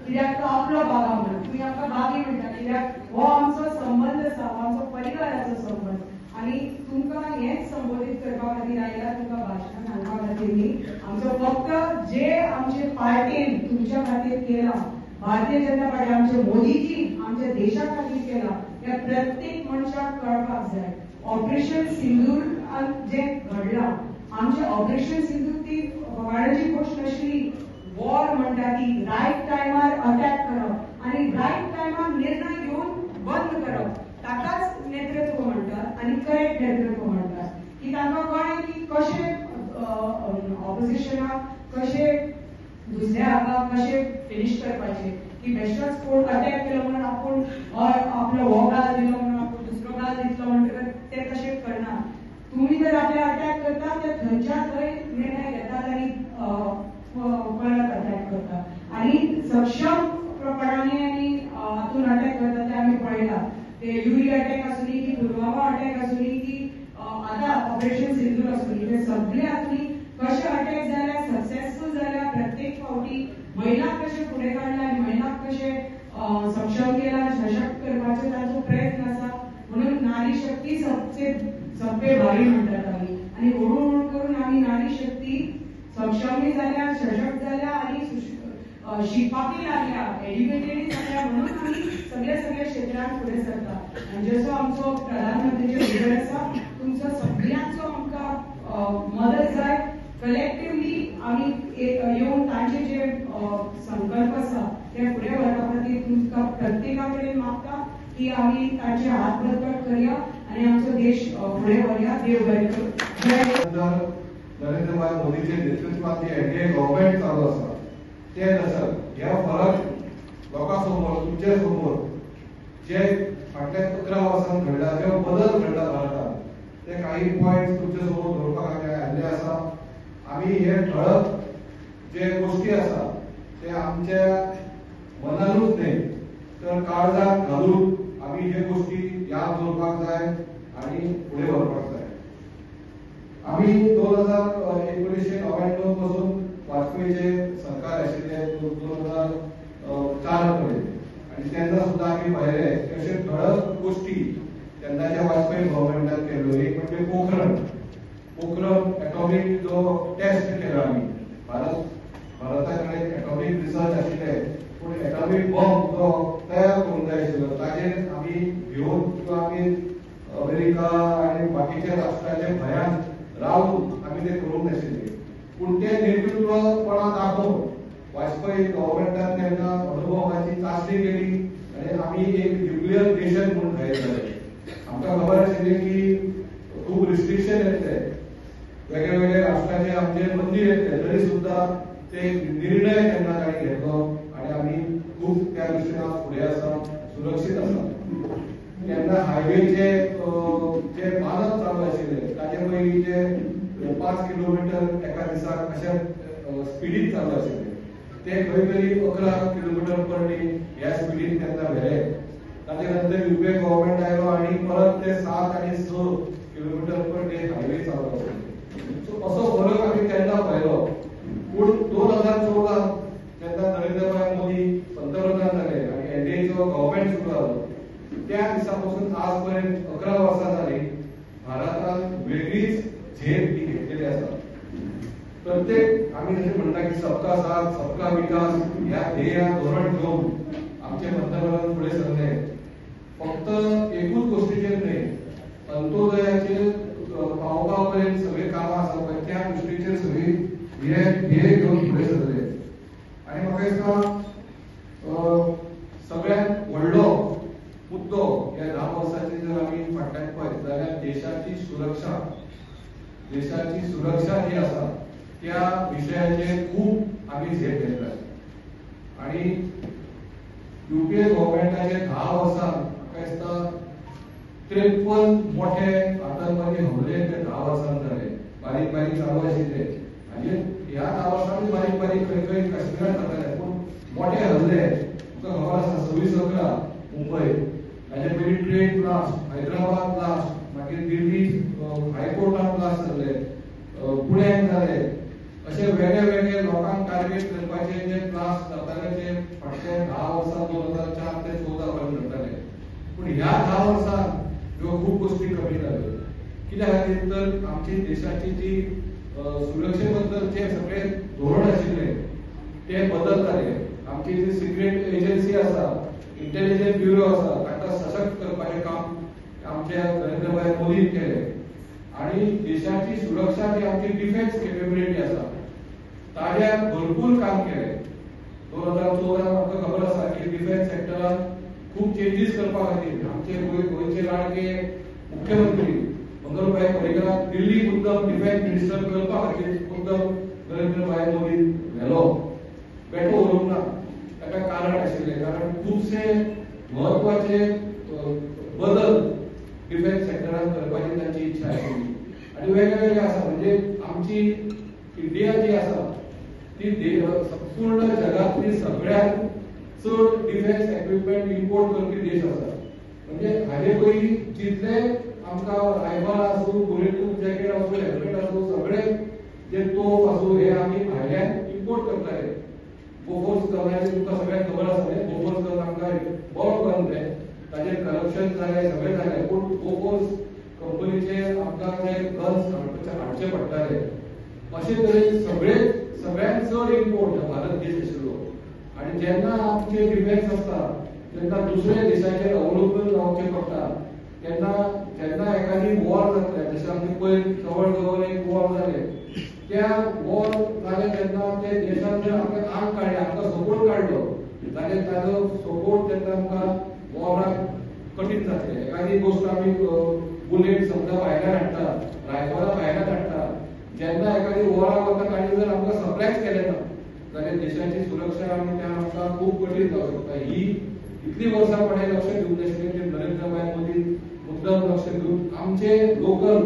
कित्याक तो आपलो बाबा म्हणून तुम्ही आमकां बाबी म्हणटा कित्याक हो आमचो संबंध आसा आमचो परिवाराचो संबंध आनी तुमकां हेच संबोधीत करपा खातीर आयला तुमकां भाशणां सांगपा खातीर न्ही आमचो फक्त जे आमचे पार्टीन तुमच्या खातीर केलां भारतीय जनता पार्टी आमचे मोदीजी आमच्या देशा खातीर केलां त्या प्रत्येक मनशाक कळपाक जाय ऑपरेशन सिंदूर जे घडलां आमचे ऑपरेशन सिंदूर ती वाडाची गोष्ट नाशिल्ली वॉर म्हणटा ती रायट टायमार अटॅक करप आनी रायट टायमार निर्णय घेवन बंद करप ताकाच नेतृत्व म्हणटात आनी करेक्ट नेतृत्व म्हणटात की तांकां कळ्ळें की कशें ऑपोजिशनाक कशें दुसऱ्या हाका कशें फिनिश करपाचें की बेश्टोच कोण अटॅक केलो म्हणून आपूण आपलो हो गाल दिलो म्हणून आपूण दुसरो गाल दितलो म्हणटकच ते तशें करना तुम्ही जर आपल्या अटॅक करता ते थंयच्या थंय निर्णय घेतात आनी परत अटॅक करतात आनी सक्षमपणाने आनी हातून अटॅक करता ते आमी पळयला ते युरी अटॅक आसुनी की पुलवामा अटॅक आसुनी की आतां ऑपरेशन सिंदूर आसुनी ते सगळे हातून कशे अटॅक जाल्या सक्सेसफूल जाल्या प्रत्येक फावटी महिलांक कशे फुडें काडला आनी महिलांक कशे सक्षम केला सशक्त करपाचो ताचो प्रयत्न आसा म्हणून नारी शक्ती सगळे भारी म्हणटात आमी आनी हळूहळू करून आमी नारी शक्ती सक्षमय जाल्या सशक्त जाल्या आनी शिकपाकय लागल्या एड्युकेटेडय जाल्या म्हणून आमी सगळ्या क्षेत्रांत फुडें सरता आनी जसो आमचो प्रधानमंत्रीचे विजय आसा तुमचो सगळ्यांचो आमकां मदत जाय कलेक्टिवली आमी येवन तांचे जे संकल्प आसा ते फुडें व्हरपा खातीर तुमकां प्रत्येका कडेन मागता की आमी तांचे हात बळकट करया आनी आमचो देश फुडें व्हरया देव बरें करूं नरेंद्र भाई मोदीचे नेतृत्वात जे एनडीए गव्हर्नमेंट चालू आसा ते नसत ह्या फरक लोकांसमोर तुमचे समोर जे फाटल्या 11 वर्सांत घडला जे बदल घडला भारतात ते काही पॉइंट्स तुमचे समोर दवरपाक हाडले आसा आमी हे ठळक जे गोष्टी आसा ते आमच्या मनानूच न्ही तर काळजात घालून आमी हे गोष्टी याद दवरपाक जाय आनी फुडें व्हरपाक जाय आम्ही 2019 पासून वाजपेयीचे सरकार आशिल्ले 2004 पर्यंत आणि तेन्ना सुद्धा आम्ही पाहिले अशे ठळक गोष्टी तेन्नाच्या वाजपेयी गव्हर्नमेंटान केल्यो एक म्हणजे पोखरण एटॉमिक जो टेस्ट केलो आमी भारता कडेन एटॉमिक रिसर्च आशिल्ले पूण एटॉमिक बॉम्ब जो तयार करूंक जाय आशिल्लो ताचेर आमी घेवन किंवा आमी अमेरिका आनी बाकीच्या राष्ट्रांचे भयान रावून आम्ही ते करूंक नाशिल्ले पूण ते नेतृत्वपणा दाखोवन वाजपेयी गव्हर्नमेंटान तेन्ना अणुबॉम्बाची चांचणी केली आनी आमी एक न्युक्लियर नेशन म्हणून जाहीर जाले आमकां खबर आशिल्ली की खूब रिस्ट्रिक्शन येतले वेगळे राष्ट्रांचे आमचे बंदी येतले तरी सुद्धा ते निर्णय तेन्ना तांणी घेतलो आनी आमी खूब त्या दृश्टीन फुडें आसा सुरक्षीत आसा तेन्ना हायवेचे जे बांदप चालू आशिल्ले ताचे पयलीं जे 5 किलोमीटर एका दिसाक अशा स्पिडीन चालू आशिल्ले ते खंय तरी 11 किलोमीटर पर डे ह्या स्पिडीन तेन्ना व्हेले ताचे नंतर युपीए गव्हर्नमेंट आयलो आनी परत ते 7 आनी 6 किलोमीटर पर डे हायवे चालू आशिल्ले सो असो फरक आमी तेन्ना पळयलो पूण 2014 जेन्ना नरेंद्र भाई मोदी पंतप्रधान जाले आनी एनडीएचो गव्हर्नमेंट सुरू जालो त्या दिसापासून आजपर्यंत 11 वर्सां जाली भारतान वेगळीच झेप ही घेतलेली आसा प्रत्येक आम्ही जसे म्हणटा की सबका साथ सबका विकास ह्या ध्येया धोरण घेऊन आमचे पंतप्रधान पुढे सरले फक्त एकूच गोष्टीचेर न्ही अंत्योदयाचेर पावपापर्यंत सगळे कामां आसा पळय त्या दृश्टीचेर सगळी हे ध्येय घेवन फुडें सरले आनी म्हाका दिसता सगळ्यात व्हडलो मुद्दो ह्या 10 वर्सांची जर आमी फाटल्यान पळयत जाल्यार देशाची सुरक्षा जी आसा त्या विशयाचेर खूब आमी झेप घेतला आनी युपीए गव्हर्नमेंटाचे 10 वर्सांत म्हाका दिसता 53 मोठे आतंकवादी हमले ते 10 वर्सांत जाले बारीक बारीक चालू आशिल्ले आनी ह्या 10 वर्सांनी बारीक बारीक खंय खंय काश्मीरांत जाताले पूण मोठे हल्ले तुका खबर आसा 26/11 मुंबय ताचे पयलीं ट्रेन ब्लास्ट हैदराबाद ब्लास्ट मागीर दिल्ली हायकोर्टान ब्लास्ट जाले पुण्याक जाले अशे वेगळे वेगळे लोकांक टार्गेट करपाचे जे ब्लास्ट जाताले ते फाटल्या 10 वर्सांत ह्यो खूब गोष्टी कमी जाल्यो. कित्या खातीर तर आमची देशाची जी सुरक्षे बद्दलचे सगळे धोरण आशिल्ले ते बदलताले. आमची जी सिक्रेट एजन्सी आसा, इंटेलिजन्स ब्युरो आसा, ताका सशक्त करपाचें काम आमच्या नरेंद्र मोदीन केलें. आणि देशाची सुरक्षा जी आमची डिफेन्स केपेबिलिटी आसा ताज्यात भरपूर काम केलें. 2014 आमकां खबर आसा की डिफेन्स सेक्टरात खूब चेंजीस करपा खातीर आमचे गोंयचे लाडके मुख्यमंत्री मंगलभाई पर्रीकाराक दिल्ली मुद्दम डिफेन्स मिनिस्टर करपा खातीर मुद्दम नरेंद्र मोदी व्हेलो. बेठो उरूंक ना. ताका कारण आशिल्लें, कारण खुबशे म्हत्वाचे बदल डिफेन्स सेक्टरात करपाची तांची इच्छा आशिल्ली. आणि वेगवेगळे आसा, म्हणजे आमची इंडिया जी आसा ती संपूर्ण जगातली सगळ्यात चड डिफेन्स इक्विपमेंट इम्पोर्ट करपी देश आसा. म्हणजे हाजे पयलीं जितले आमकां रायफल आसूं, बुलेट प्रूफ जॅकेट आसूं, हेल्मेट आसूं, सगळे जे तोफ आसूं हे आमी भायल्यान इम्पोर्ट करताले. बोफोर्स गनाचे तुमकां सगळ्यांक खबर आसतलें. बोफोर्स गन आमकां बरो गन ते ताजेर करप्शन जालें, सगळें जालें. पूण बोफोर्स कंपनीचे आमकां ते गन्स हाडचे पडटाले. अशे तरेन सगळ्यांत चड इम्पोर्ट भारत देश आशिल्लो. आणि जेन्ना आमचे डिफेन्स आसता तेन्ना दुसऱ्या देशाचेर अवलंबून रावचें पडटा. जेन्ना एखादी वॉर जातले, जशें आमचे पयर जवळ एक वॉर जाले, त्या वॉर जाले तेन्ना ते देशान जर आमकां आग काडली, आमकां सपोर्ट काडलो जाल्यार ताजो सपोर्ट तेन्ना आमकां वॉराक कठीण जातलें. एखादी गोष्ट आमी बुलेट समजा भायल्यान हाडटा, रायफलां भायल्यान हाडटा, जेन्ना एखादी वॉराक वता आनी जर आमकां सप्लायच केलें ना जाल्यार देशाची सुरक्षा आनी त्या आमकां खूब कठीण जावंक शकता. ही इतली वर्सां कोणें लक्ष दिवंक नाशिल्लें ते नरेंद्र मोदी मुद्दम लक्ष दिवन आमचे लोकल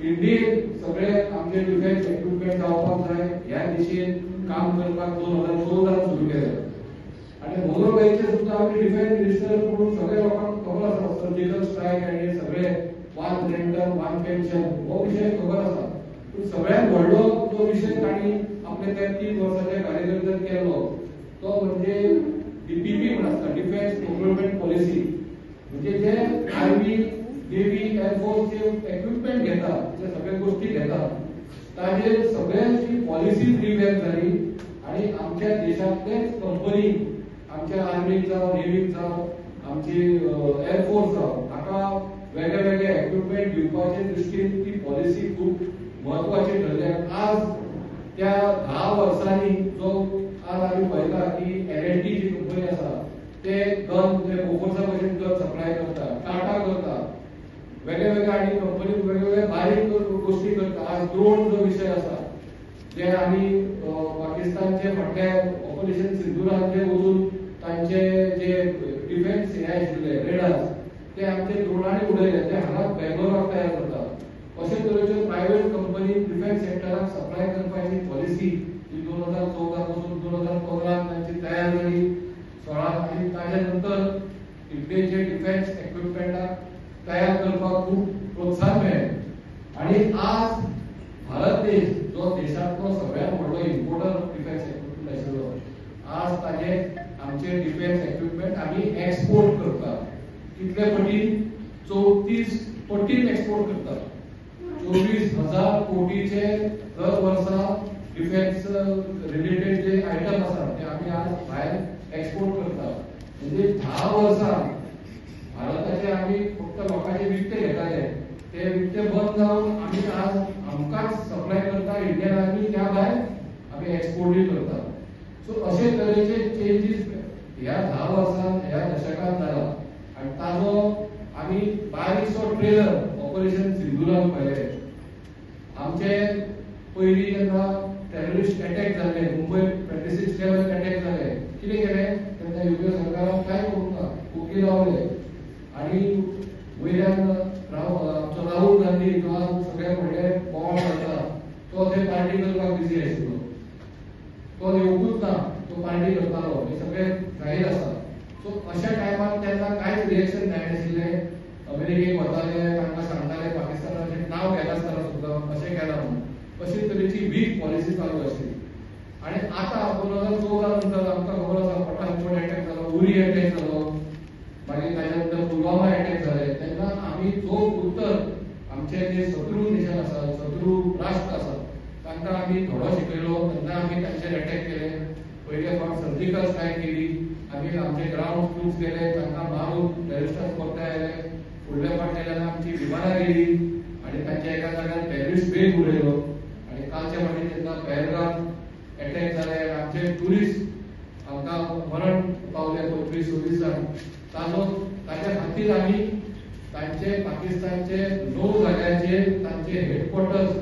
इंडियन सगळे आमचे डिफेन्स इक्विपमेंट जावपाक जाय ह्या दिशेन काम करपाक 2014 सुरू केलें. आणि मंगळवेळचे सुद्धा आमी डिफेन्स मिनिस्टर म्हणून सगळे लोकांक खबर आसा सर्जिकल स्ट्रायक आनी सगळे वन रेंटल वन पेन्शन हो विषय खबर आसा. पूण सगळ्यात व्हडलो जो विषय तांणी आपले त्या 3 वर्साच्या कार्यकर्त्यात केलो तो म्हणजे डीपीपी म्हण आसता, डिफेन्स प्रोक्युरमेंट पॉलिसी. म्हणजे जे आर्मी, नेव्ही, एअरफोर्सचे इक्विपमेंट घेता, जे सगळे गोष्टी घेता, ताजेर सगळ्यांची पॉलिसी रिव्हॅम्प जाली. आणि आमच्या देशांतलेच कंपनी, आमच्या आर्मीक जावं, नेव्हीक जावं, आमची एअरफोर्स जावं, हाका वेगळे वेगळे इक्विपमेंट दिवपाचे दृश्टीन ती पॉलिसी खूब महत्वाची ठरली. आज त्या 10 वर्सांनी जो आज आमी पळयता की एल&टी जी कंपनी आसा ते गन ते बोफोर्सा भशेन गन सप्लाय करता, टाटा करता, वेगळे आनी कंपनी वेगवेगळे बारीक गोष्टी करता. आज ड्रोन जो विषय आसा जे आमी पाकिस्तानचे फाटल्या ऑपरेशन सिंधुरान जे वचून तांचे जे डिफेन्स हे आशिल्ले रेडार्स ते आमचे ड्रोनांनी उडयले, ते हांगा बेंगलोराक तयार करता. अशे तरेच्यो प्रायव्हेट कंपनी डिफेन्स सेक्टराक सप्लाय करपाची पॉलिसी 2014 पासून 2015 तांची तयार जाली. 16 आनी ताजे नंतर इंडियेचे डिफेन्स इक्विपमेंटाक तयार करपाक खूब प्रोत्साहन मेळ्ळें. आणि आज भारत देश जो देशांतलो सगळ्यात व्हडलो इम्पोर्टर डिफेन्स इक्विपमेंट आशिल्लो, आज ताजे आमचे डिफेन्स इक्विपमेंट आमी एक्सपोर्ट करता. कितले पटीन? 34 पटीन एक्सपोर्ट करता. 24,000 कोटीचे दर वर्सा डिफेन्स रिलेटेड जे आयटम आसा ते आमी आज भायर एक्सपोर्ट करता. म्हणजे 10 वर्सां भारताचे आमी फक्त लोकांचे विकते घेताले, ते विकते बंद जावन आमी आज आमकांच सप्लाय करता. इंडियन आर्मी त्या भायर आमी एक्सपोर्टूय करता. सो अशे तरेचे चेंजीस ह्या 10 वर्सांत ह्या दशकांत जाला. आनी ताजो आमी बारीकसो ट्रेलर ऑपरेशन सिंधुरान पळयले. आमचे पयलीं जेन्ना टेररिस्ट अटॅक जाले, मुंबय 26 टेरर अटॅक जाले, कितें केलें तेन्ना युपीए सरकारान कांय करूंक ना, ओके रावले. आनी वयल्यान आमचो राहुल गांधी जो आज सगळ्यात व्हडले बोवाळ घालता तो ते पार्टी करपाक बिजी आशिल्लो. तो येवंकूच ना, तो पार्टी करतालो, हे सगळें जाहीर आसा. सो अशा टायमार तेन्ना कांयच रिएक्शन जायनाशिल्लें. अमेरिकेक वताले, तांकां सांगताले पाकिस्तानाचें नांव घेनासतना सुद्दां अशें केलां म्हणून. अशे तरेची वीक पॉलिसी चालू आशिल्ली. आनी आतां 2014 नंतर आमकां खबर आसा पठाणकोट अटॅक जालो, उरी अटॅक जालो, मागीर ताजे नंतर पुलवामा अटॅक जाले. जे शत्रू देशात आसात, शत्रू राष्ट्र आसात, तांकां आमी थोडो शिकयलो, तेन्ना आमी तांचेर अटॅक केले. पयले फावट सर्जिकल स्ट्रायक केली, आमी आमचे ग्राउंड ट्रूप्स गेले, तांकां मारून टेररिस्टांक परते आयले. फुडल्या फावट तेन्ना आमची विमानां गेली आनी तांच्या एका जाग्यार टेररिस्ट बेज उडयलो. आनी कालच्या फावटी तेन्ना पहलगाम अटॅक जाले, आमचे ट्युरिस्ट आमकां मरण पावले 25-26 जाण. ताच्या खातीर आमी तांचे पाकिस्तानचे 9 जाग्यांचेर तांचे हेडक्वॉर्टर्स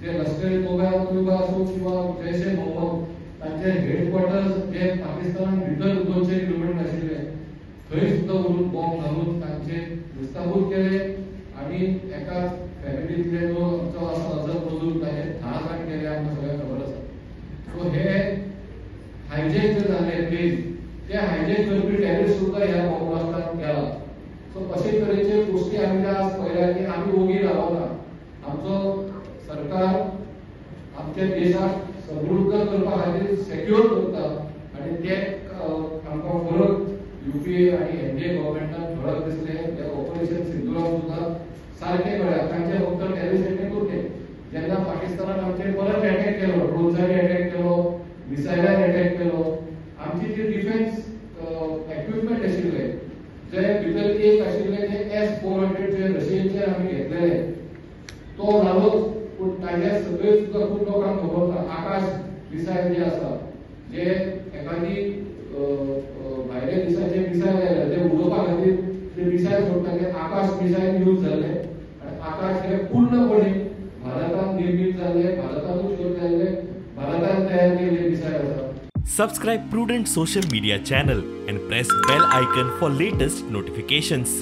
जे लष्कर-ए-तोयबा आसूं किंवा जैश-ए-मोहम्मद तांचे हेडक्वॉर्टर्स जे पाकिस्तानान भितर 200 किलोमीटर आशिल्ले थंय सुद्दां व्हरून बॉम्ब घालून तांचे विस्थापूत केले. आनी एका फॅमिलींतले जो आमचो आसा अजब मजूर ताचे 10 जाण केले, आमकां सगळ्यांक खबर आसा. सो हे हायजेक जे जाले प्लेन, ते हायजेक करपी टेररिस्ट सुद्दां ह्या बॉम्ब ब्लास्टांत गेला. सो अशे तरेचे गोश्टी आमी आज पळयल्या की आमी ओगी रावना. आमचो सरकार आमच्या देशाक समृद्ध करपा खातीर सेक्युअर करता आनी ते आमकां फरक युपीए आनी एनडीए गव्हर्मेंटान फरक दिसले. हे ऑपरेशन सिंधुराम सुद्दां सारके कळ्ळ्या. तांचे फक्त टेररिस्ट अटॅक उरले. जेन्ना पाकिस्तानान आमचेर परत अटॅक केलो, ड्रोन्सांनी अटॅक केलो, मिसायलांनी अटॅक केलो, आमची जी डिफेन्स इक्विपमेंट आशिल्ले जे भितर एक आशिल्ले ते S-400 जे रशियेचे आमी घेतलेले तो जालोच. पूण ताजे सगळे सुद्दां खूब लोकांक खबर ना. आकाश मिसायल जे आसा, जे एखादी भायल्या देशाचे मिसायल आयला ते उडोवपा खातीर ते मिसायल सोडटा ते आकाश मिसायल यूज जाल्ले. आनी आकाश हे पूर्णपणे भारतान निर्मीत जाल्ले, भारतानूच शोध जाल्ले, भारतान तयार केल्ले मिसायल आसा. Subscribe Prudent social media channel and press bell icon for latest notifications.